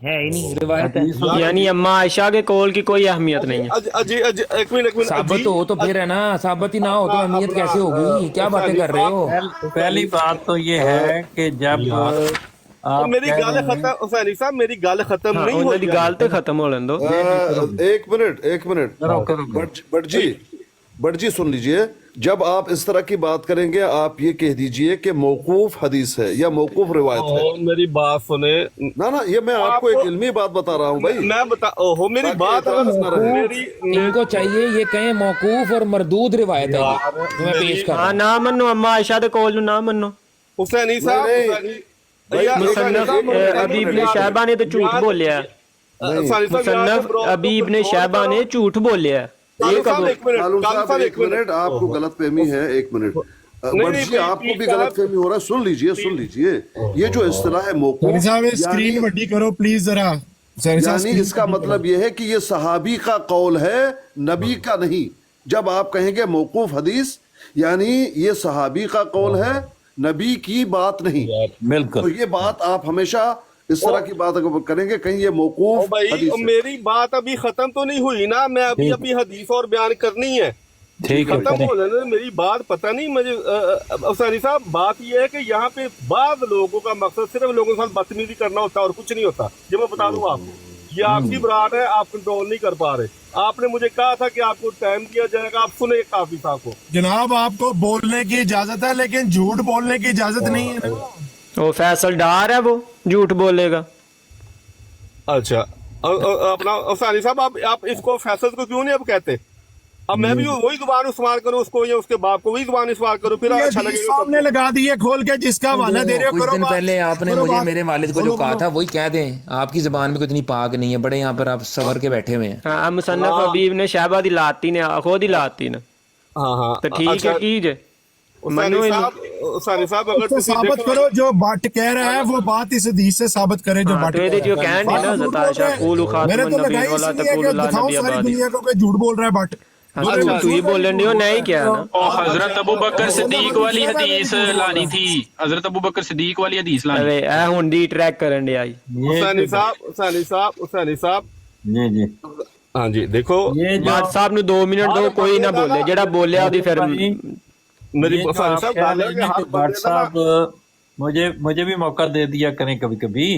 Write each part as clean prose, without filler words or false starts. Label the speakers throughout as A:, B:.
A: ہے ہی نہیں، روایت ہے۔
B: یعنی اما عائشہ کے قول کی کوئی اہمیت نہیں ہے۔
C: ایک منٹ
A: ثابت ہو تو پھر ہے نا، ثابت ہی نہ ہو تو اہمیت کیسے ہوگی؟ کیا باتیں کر رہے ہو؟
D: پہلی بات تو یہ ہے کہ جب آپ
C: میری
D: کہہ
C: گل
D: رہے ہیں
C: ختم، حسینی صاحب میری گل ختم
B: ہاں
C: نہیں
B: انہوں
C: ہوئی
B: دی گال تے ختم ہو لین دو۔
E: ایک منٹ بٹ جی سن لیجئے، جب آپ اس طرح کی بات کریں گے آپ یہ کہہ دیجئے کہ موقوف حدیث ہے یا موقوف روایت ہے۔
C: میری بات سنے،
E: نہ یہ میں آپ کو ایک علمی بات بتا رہا ہوں بھائی،
C: میں بتا میری
E: تاکہ
C: بات
E: اعتراض نہ رہے۔
A: ان کو چاہیے یہ کہیں موقوف اور مردود روایت ہے یہ جو میں پیش کر رہا
B: ہاں
A: ہوں۔
B: نہ منو اما عائشہ دے قول نو نہ منو۔
C: حسینی صاحب
B: مصنف ابی ابن شہبہ نے تو جھوٹ بولیا ہے، مصنف ابی ابن شہبہ نے جھوٹ بولیا ہے۔ یہ کب
E: معلوم صاحب ایک منٹ، آپ کو غلط فہمی ہے، ایک منٹ بٹ جی آپ کو بھی غلط فہمی ہو رہا ہے، سن لیجئے یہ جو اصطلاح ہے موقوف
F: صاحب اسکرین بڑی کرو پلیز ذرا،
E: یعنی اس کا مطلب یہ ہے کہ یہ صحابی کا قول ہے، نبی کا نہیں۔ جب آپ کہیں گے موقوف حدیث یعنی یہ صحابی کا قول ہے، نبی کی بات نہیں۔
D: بالکل
E: تو یہ بات آپ ہمیشہ اس طرح کی بات اگر کریں گے کہیں یہ موقوف
C: بھائی
E: حدیث ہے۔
C: میری بات ابھی ختم تو نہیں ہوئی نا، میں ابھی حدیث اور بیان کرنی ہے،
D: ٹھیک ہے
C: ختم ہو جانے میری بات، پتہ نہیں مجھے حسینی صاحب بات یہ ہے کہ یہاں پہ بعض لوگوں کا مقصد صرف لوگوں کے ساتھ بدتمیزی کرنا ہوتا ہے اور کچھ نہیں ہوتا۔ یہ میں بتا دوں آپ کو، یہ آپ کی برات ہے، آپ کنٹرول نہیں کر پا رہے۔ آپ نے مجھے کہا تھا کہ آپ کو ٹائم دیا جائے گا، آپ سنیں کافی صاحب کو۔
F: جناب آپ کو بولنے کی اجازت ہے لیکن جھوٹ بولنے کی اجازت نہیں ہے نا۔
B: وہ فیصل ڈار ہے، وہ جھوٹ بولے گا۔
C: اچھا اپنا حسینی صاحب آپ اس کو فیصل کو کیوں نہیں اب کہتے؟ اب میں بھی وہی زبان استعمال کروں اس کو یا اس کے باپ کو وہی زبان استعمال کروں، پھر اچھا لگے گا۔
F: سامنے لگا دیے کھول کے، جس کا حوالہ دے رہے ہو
A: کچھ
F: کرو
A: دن
F: بات،
A: پہلے آپ نے
F: کرو
A: مجھے
F: بات۔
A: میرے والد کو جو کہا تھا وہی کہہ دیں، آپ کی زبان میں کوئی اتنی پاک نہیں ہے، بڑے یہاں پر آپ سور کے بیٹھے ہوئے ہیں۔
B: ہاں مصنف ابی ابن شہبہ دی لاتی نے خود ہی لاتی نے،
C: ہاں
B: تو ٹھیک ہے کیجے منو
C: حسینی صاحب اگر
F: اس کو ثابت کرو، جو بٹ کہہ رہا ہے وہ بات اس حدیث سے ثابت کرے جو بٹ
B: تو یہ جو کہن نہیں نا حضرت عائشہ قولوا خاتم
F: میں نے تو
B: النبیین
F: لگائی اس
B: ولا
F: لیے
B: تقولوا
F: کہ
B: لا
F: دکھاؤ
B: نبی
F: ساری
B: بعدی۔
F: دنیا کو کہ جھوٹ بول رہا ہے بٹ۔
B: تو یہ بول رہے ہو نہیں کیا نا،
G: او حضرت ابو بکر صدیق والی حدیث لانی تھی، حضرت ابو بکر صدیق والی حدیث لانی
B: ارے اے ہن دی ٹریک کرن دے آئی۔
C: حسینی صاحب
D: جی جی
C: ہاں جی دیکھو
D: یہ جو
B: بات صاحب نو 2 منٹ دو، کوئی نہ بولے، جڑا بولیا دی پھر
C: میری
D: یہ جو
C: حسینی
D: آپ
C: صاحب
D: کہہ
C: گل
D: رہے
C: ہے کہ
D: ہیں
C: ہر
D: کہ بٹ
C: بندے کا
D: صاحب مجھے بھی موقع دے دیا کریں کبھی کبھی۔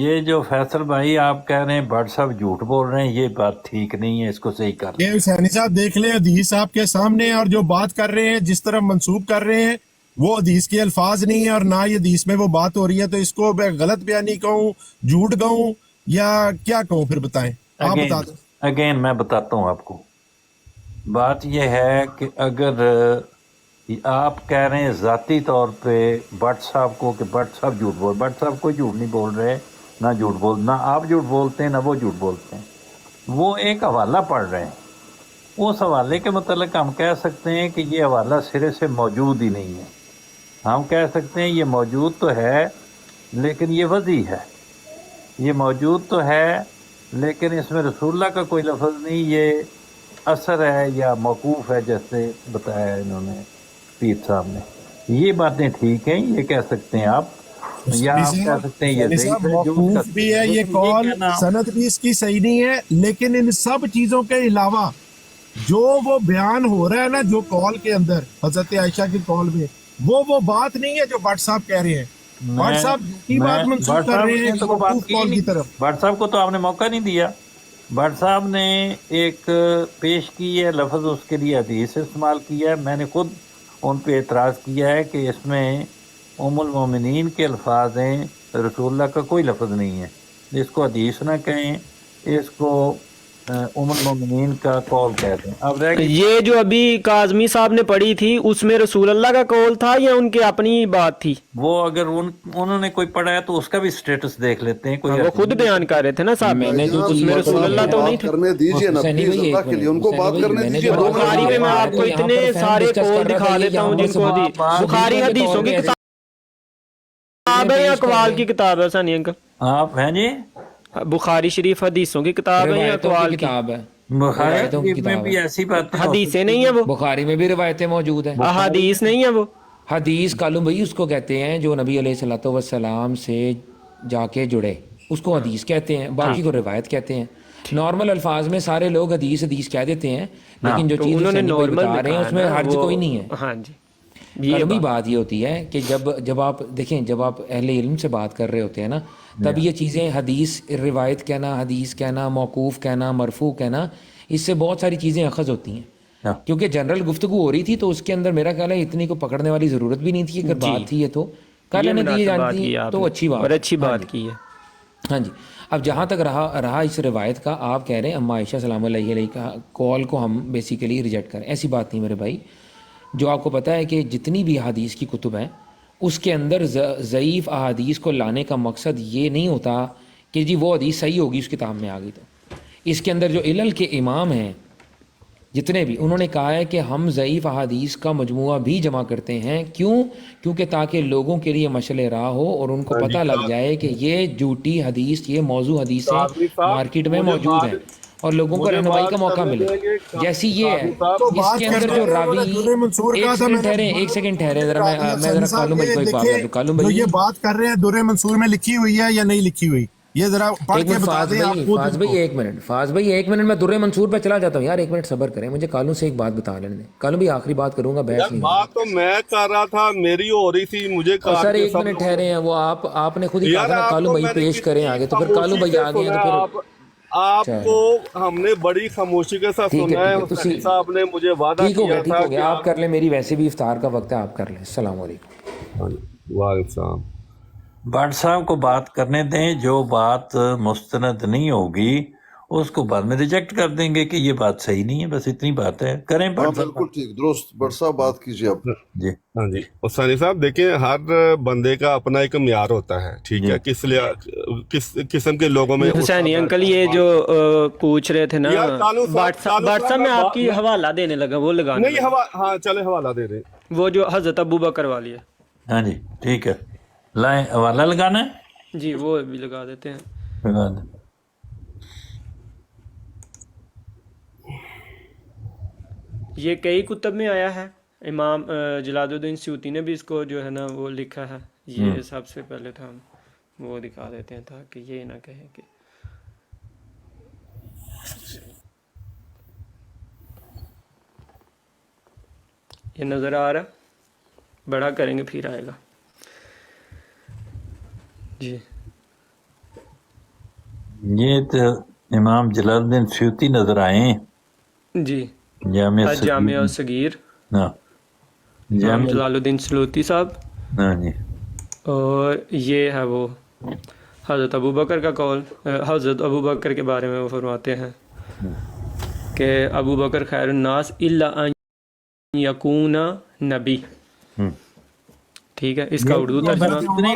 D: یہ جو فیصل بھائی آپ کہہ رہے ہیں بٹ صاحب جھوٹ بول رہے ہیں، یہ بات ٹھیک نہیں ہے، اس کو صحیح کر لیں۔
F: یہ حسینی صاحب دیکھ لیں حدیث آپ کے سامنے، اور جو بات کر رہے ہیں جس طرح منسوب کر رہے ہیں وہ حدیث کے الفاظ نہیں ہے، اور نہ یہ حدیث میں وہ بات ہو رہی ہے، تو اس کو میں غلط بیانی کہوں، جھوٹ کہوں یا کیا کہوں؟ پھر بتائیں، آپ بتا دیں۔
D: اگین میں بتاتا ہوں آپ کو، بات یہ ہے کہ اگر آپ کہہ رہے ہیں ذاتی طور پہ بٹ صاحب کو کہ بٹ صاحب جھوٹ بول، بٹ صاحب کوئی جھوٹ نہیں بول رہے، نہ جھوٹ بول، نہ آپ جھوٹ بولتے ہیں نہ وہ جھوٹ بولتے ہیں، وہ ایک حوالہ پڑھ رہے ہیں۔ اس حوالے کے متعلق ہم کہہ سکتے ہیں کہ یہ حوالہ سرے سے موجود ہی نہیں ہے۔ ہم کہہ سکتے ہیں یہ موجود تو ہے لیکن یہ وضعی ہے، یہ موجود تو ہے لیکن اس میں رسول اللہ کا کوئی لفظ نہیں، یہ اثر ہے یا موقوف ہے، جیسے بتایا انہوں نے پیر صاحب نے۔ یہ باتیں ٹھیک ہیں، یہ کہہ سکتے ہیں آپ، یا آپ کہہ سکتے ہیں یہ
F: حسینی
D: ضعیف
F: صاحب
D: ہے، جو اس کا
F: موقوف بھی ہے، یہ کال
D: کہنا
F: سند بھی اس کی صحیح نہیں ہے، لیکن ان سب چیزوں کے علاوہ جو وہ بیان ہو رہا ہے نا، جو کال کے اندر حضرت عائشہ کی کال میں، وہ بات نہیں ہے جو بٹ صاحب کہہ رہے ہیں۔ بٹ صاحب کی بات منسوخ
D: بٹ
F: کر
D: صاحب
F: رہے
D: نے
F: ہیں
D: تو کوئی بات
F: موقوف
D: کی
F: کال کی
D: نہیں،
F: طرف۔
D: بٹ صاحب کو تو آپ نے موقع نہیں دیا۔ بٹ صاحب نے ایک پیش کی ہے لفظ، اس کے لیے حدیث استعمال کیا ہے، میں نے خود ان پہ اعتراض کیا ہے کہ اس میں ام المومنین کے الفاظ ہیں، رسول اللہ کا کوئی لفظ نہیں ہے، اس کو حدیث نہ کہیں، اس کو ام المومنین کا قول کہہ دیں۔ اب رہ گئی
B: یہ جو ابھی کاظمی صاحب نے پڑھی تھی اس میں رسول اللہ کا قول تھا یا ان کی اپنی بات تھی؟
D: وہ اگر انہوں نے کوئی پڑھا ہے تو اس کا بھی سٹیٹس دیکھ لیتے ہیں، کوئی
B: وہ خود بیان کر رہے تھے نا صاحب،
A: میں نے جو
B: اس میں رسول اللہ تو نہیں تھے۔
E: کرنے دیجئے نا
A: حسینی
E: پلیز،
A: بھائی
E: اللہ کے لیے ان کو
A: حسینی
E: بات
A: بھائی،
E: کرنے
A: میں نے
E: دیجئے۔
A: جو
B: بخاری میں میں آپ کو اتنے سارے قول دکھا دیتا ہوں جن کو بخاری حدیثوں کی کتاب ہے یا اقوال کی کتاب ہے ثانی انکل؟
D: آپ ہیں جی
B: بخاری شریف حدیثوں کی کتاب ہے یا
A: روایتوں
B: اقوال
A: کی
B: کی؟
A: کتاب ہے،
D: بخاری
A: روایتوں کی
D: شریف میں
A: کتاب
D: بھی
A: ہے،
D: ایسی باتیں
B: حدیثیں نہیں ہیں وہ،
A: بخاری میں بھی روایتیں موجود ہیں۔
B: احادیث نہیں ہیں وہ۔
A: حدیث کالم بھائی اس کو کہتے ہیں جو نبی علیہ الصلوۃ والسلام سے جا کے جڑے، اس کو حدیث کہتے ہیں، باقی کو روایت کہتے ہیں. نارمل الفاظ میں سارے لوگ حدیث حدیث کہہ دیتے ہیں، لیکن جو چیز
B: انہوں نے نارمل
A: بتا رہے ہیں اس میں حرج کوئی نہیں ہے.
B: ہاں جی، یہ
A: کلمی بات یہ ہوتی ہے کہ جب آپ دیکھیں، جب آپ اہل علم سے بات کر رہے ہوتے ہیں نا، تب یہ چیزیں حدیث روایت کہنا، حدیث کہنا، موقوف کہنا، مرفوع کہنا، اس سے بہت ساری چیزیں اخذ ہوتی ہیں. کیونکہ جنرل گفتگو ہو رہی تھی تو اس کے اندر میرا خیال ہے اتنی کو پکڑنے والی ضرورت بھی نہیں تھی. اگر بات تھی یہ تو کر لینے دی جانتی تو اچھی بات،
B: اور اچھی بات کی ہے.
A: ہاں جی. اب جہاں تک رہا اس روایت کا، آپ کہہ رہے ہیں اما عائشہ سلام اللہ علیہ کا کال کو ہم بیسیکلی ریجیکٹ کریں، ایسی بات نہیں میرے بھائی. جو آپ کو پتہ ہے کہ جتنی بھی احادیث کی کتب ہیں اس کے اندر ضعیف احادیث کو لانے کا مقصد یہ نہیں ہوتا کہ جی وہ حدیث صحیح ہوگی اس کتاب میں آ گئی. تو اس کے اندر جو علل کے امام ہیں جتنے بھی، انہوں نے کہا ہے کہ ہم ضعیف احادیث کا مجموعہ بھی جمع کرتے ہیں. کیونکہ تاکہ لوگوں کے لیے مشعل راہ ہو اور ان کو پتہ لگ جائے کہ یہ جھوٹی حدیث، یہ موضوع حدیثیں مارکیٹ میں موجود ہیں اور لوگوں کو رہنمائی کا موقع ملے. جیسی یہ ہے اس کے اندر جو راوی، ایک سیکنڈ ٹھہرے ذرا، میں ذرا کالوں بھائی کو ایک بات بتا دوں. کالوں بھائی
F: یہ بات کر رہے ہیں در منصور میں لکھی ہوئی ہے یا نہیں لکھی ہوئی، یہ ذرا پڑھ کے بتا دیں.
A: فاض بھائی ایک منٹ میں در منصور پہ چلا جاتا ہوں یار. ایک منٹ صبر کریں، مجھے کالوں سے ایک بات بتا لینے دیں. کالوں بھائی آخری بات کروں گا، بحث نہیں.
C: بات تو میں کر رہا تھا، میری ہو رہی تھی، مجھے
A: سر ایک منٹ ٹھہرے ہیں، وہ آپ نے خود ہی کہا نا کالوں بھائی پیش کریں آگے، تو پھر کالوں بھائی آگے ہیں تو پھر
C: آپ کو ہم نے بڑی خاموشی کے ساتھ سنا ہے. حسین صاحب نے مجھے وعدہ کیا تھا کہ
A: آپ کر لیں، میری ویسے بھی افطار کا وقت ہے، آپ کر لیں. السلام علیکم.
C: وعلیکم السلام.
D: بٹ صاحب کو بات کرنے دیں، جو بات مستند نہیں ہوگی اس کو بعد میں ریجیکٹ کر دیں گے کہ یہ بات صحیح نہیں ہے، بس اتنی بات ہے. کریں بٹ صاحب.
E: بالکل ٹھیک، درست. بٹ صاحب بات کیجیے آپ.
D: جی
C: ہاں جی حسین صاحب، دیکھیں ہر بندے کا اپنا ایک معیار ہوتا ہے، ٹھیک ہے، کس قسم کے لوگوں میں.
B: حسینی انکل یہ جو پوچھ رہے تھے نا، واٹس ایپ میں آپ کی حوالہ دینے لگا، وہ لگانے
C: نہیں ہاں چلے حوالہ دے دیں.
B: وہ جو حضرت ابو بکر والی ہے.
D: ہاں جی ٹھیک ہے، لائیں حوالہ لگانا ہے،
B: جی وہ بھی لگا دیتے ہیں.
D: لگا دیں.
B: یہ کئی کتب میں آیا ہے، امام جلال الدین سیوطی نے بھی اس کو جو ہے نا وہ لکھا ہے. یہ سب سے پہلے تو ہم وہ دکھا دیتے ہیں تاکہ یہ نہ کہیں کہ یہ نظر آ رہا، بڑا کریں گے پھر آئے گا. جی
D: یہ تو امام جلال الدین سیوطی نظر آئے ہیں.
B: جی
D: جامعہ
B: صغیر،
D: ہاں
B: امام جلال الدین سیوطی صاحب.
D: ہاں جی.
B: اور یہ ہے وہ حضرت ابو بکر کا قول. حضرت ابو بکر کے بارے میں وہ فرماتے ہیں کہ ابو بکر خیر الناس الا ان یکون نبی. ٹھیک ہے، اس کا اردو ترجمہ،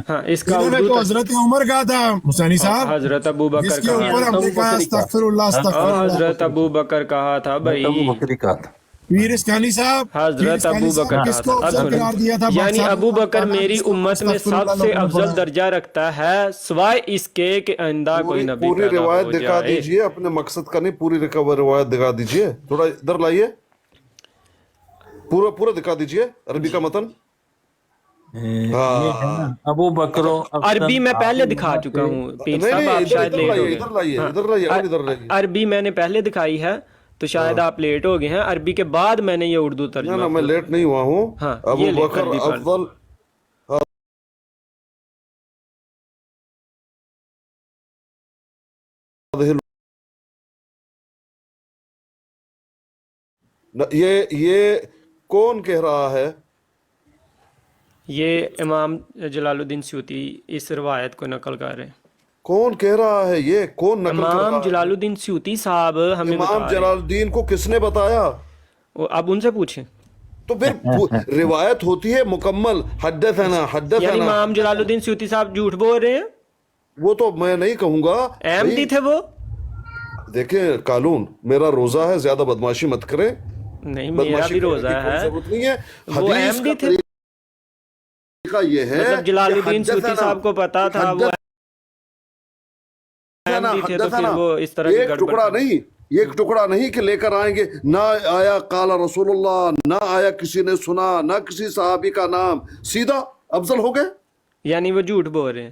B: ہاں اس کا اردو
F: حضرت عمر کا تھا حسینی صاحب،
B: حضرت ابو بکر
F: اس کے اوپر ہم نے کہا استغفر اللہ استغفر اللہ.
B: حضرت ابو بکر کہا تھا بھائی،
D: بکری کا تھا
F: پیر اسکانی صاحب،
B: حضرت ابو بکر
F: کس کو افضل قرار دیا تھا؟
B: یعنی ابو بکر میری امت میں سب سے افضل درجہ رکھتا ہے سوائے اس کے کہ آئندہ کوئی نبی
E: پوری
B: پیدا ہو
E: روایت دکھا
B: جائے.
E: دیجئے، اپنے مقصد کا نہیں، پوری روایت دکھا دیجئے. تھوڑا ادھر لائیے، پورا دکھا دیجئے عربی کا متن.
D: ابو بکر
B: عربی میں پہلے دکھا چکا ہوں پیر صاحب، آپ شاید لیٹ ہو گئے. عربی میں نے پہلے دکھائی ہے تو شاید آپ لیٹ ہو گئے ہیں. عربی کے بعد میں نے یہ اردو ترجمہ.
E: میں لیٹ نہیں ہوا ہوں.
B: ہاں
E: ابو بکر افضل یہ کون کہہ رہا ہے؟
B: یہ امام جلال الدین سیوطی اس روایت کو نقل کر رہے ہیں.
E: کون کہہ رہا ہے؟ یہ کون نقل کر رہا ہے؟
B: امام جلال الدین سیوطی صاحب ہمیں
E: امام جلال الدین کو کس نے بتایا؟
B: اب ان سے پوچھیں.
E: تو پھر روایت ہوتی ہے مکمل، حدثنا
B: یعنی امام جلال الدین سیوطی صاحب جھوٹ بول رہے ہیں؟
E: وہ تو میں نہیں کہوں گا.
B: احمدی تھے وہ.
E: دیکھیں قانون، میرا روزہ ہے، زیادہ بدماشی مت کریں.
B: نہیں میرا بھی روزہ ہے.
E: ضرورت نہیں ہے.
B: وہ احمدی تھے،
E: یہ ہے
B: مطلب جلال الدین سیوطی صاحب کو پتا تھا وہ احمدی تھے تو پھر وہ اس طرح
E: ایک ٹکڑا نہیں کہ لے کر آئیں گے، نہ آیا قال رسول اللہ، نہ آیا کسی نے سنا، نہ کسی صحابی کا نام، سیدھا افضل ہو گئے.
B: یعنی وہ جھوٹ بول رہے ہیں.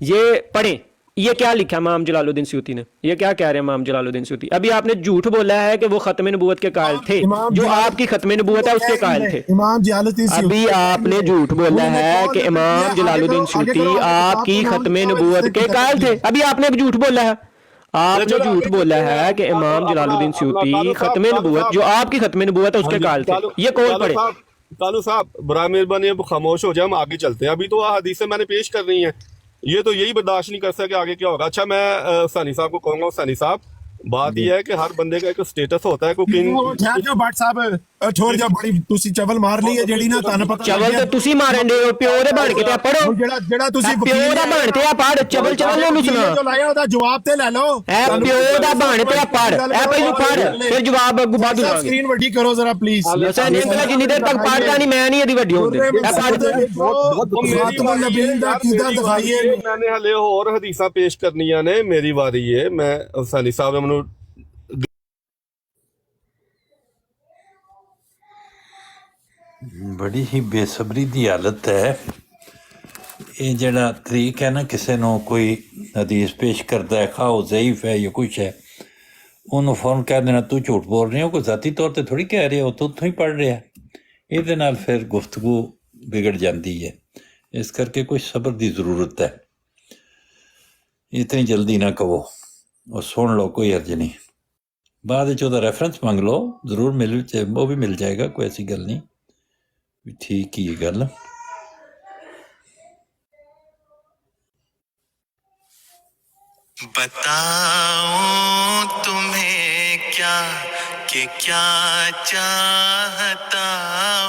B: یہ پڑھیں یہ کیا لکھا ہے امام جلال الدین سیوطی نے, یہ کیا کہہ رہے ہیں امام جلال الدین سیوطی. ابھی آپ نے جھوٹ بولا ہے کہ وہ ختم نبوت کے قائل تھے, جو آپ کی ختم نبوت ہے اس کے قائل تھے.
F: امام جلال الدین
B: ابھی آپ نے جھوٹ بولا ہے کہ امام جلال الدین سیوطی آپ کی ختم نبوت کے قائل تھے. ابھی آپ نے جھوٹ بولا ہے, آپ نے جھوٹ بولا ہے کہ امام جلال الدین سیوطی ختم نبوت, جو آپ کی ختم نبوت ہے اس کے قائل تھے. یہ قول پڑھے.
C: کالو صاحب برائے مہربانی اب خاموش ہو جائے, ہم آگے چلتے ہیں. ابھی تو حدیثیں میں نے پیش کر رہی ہیں, یہ تو یہی برداشت نہیں کر سکتے کہ آگے کیا ہوگا. اچھا میں ثانی صاحب کو کہوں گا, ثانی صاحب بات یہ ہے کہ ہر بندے کا ایک سٹیٹس ہوتا ہے.
F: جو بٹ صاحب چھوڑ جا بڑی تسی چول مار لی ہے جیڑی نا تانوں پتہ
B: چول تے تسی مارن دے ہو, پیو دے بن کے تے پڑھو,
F: جڑا تسی
B: پیو دا بن تے پڑھ, چول چول نوں سنا,
F: جو لایا او دا جواب تے لے لو.
B: اے پیو دا بن تے پڑھ, اے پہلو پڑھ پھر جواب اگوں بعد دوں گے.
F: سکرین وڈی کرو ذرا پلیز.
B: حسین انکل جنی دیر تک پڑھدا نہیں میں نہیں ادی وڈی ہوندے. اے پڑھ
F: خاتم النبیین دا کیدا دکھائیے.
C: میں نے ہلے اور حدیثاں پیش کرنیاں نے, میری واری ہے. میں ثانی صاحب نے منو
D: بڑی ہی بے صبری دی حالت ہے. یہ جڑا طریق ہے نا, کسی نو کوئی حدیث پیش کرتا ہے خواہ وہ ضعیف ہے یا کچھ ہے, انہوں فوراً کہہ دینا تو جھوٹ بول رہے ہو, کوئی ذاتی طور تے تھوڑی کہہ رہے ہو, تو اتوں ہی پڑھ رہے ہیں. یہ نال پھر گفتگو بگڑ جاندی ہے. اس کر کے کوئی صبر دی ضرورت ہے, اتنی جلدی نہ کہو اور سن لو, کوئی حرج نہیں. بعد چودہ ریفرنس مانگ لو, ضرور وہ بھی مل جائے گا, کوئی ایسی گل نہیں. ٹھیک ہی یہ گل.
H: بتاؤں تمہیں کیا کہ کیا چاہتا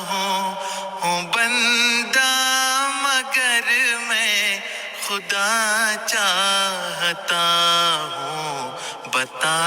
H: ہوں بندہ, مگر میں خدا چاہتا ہوں. بتا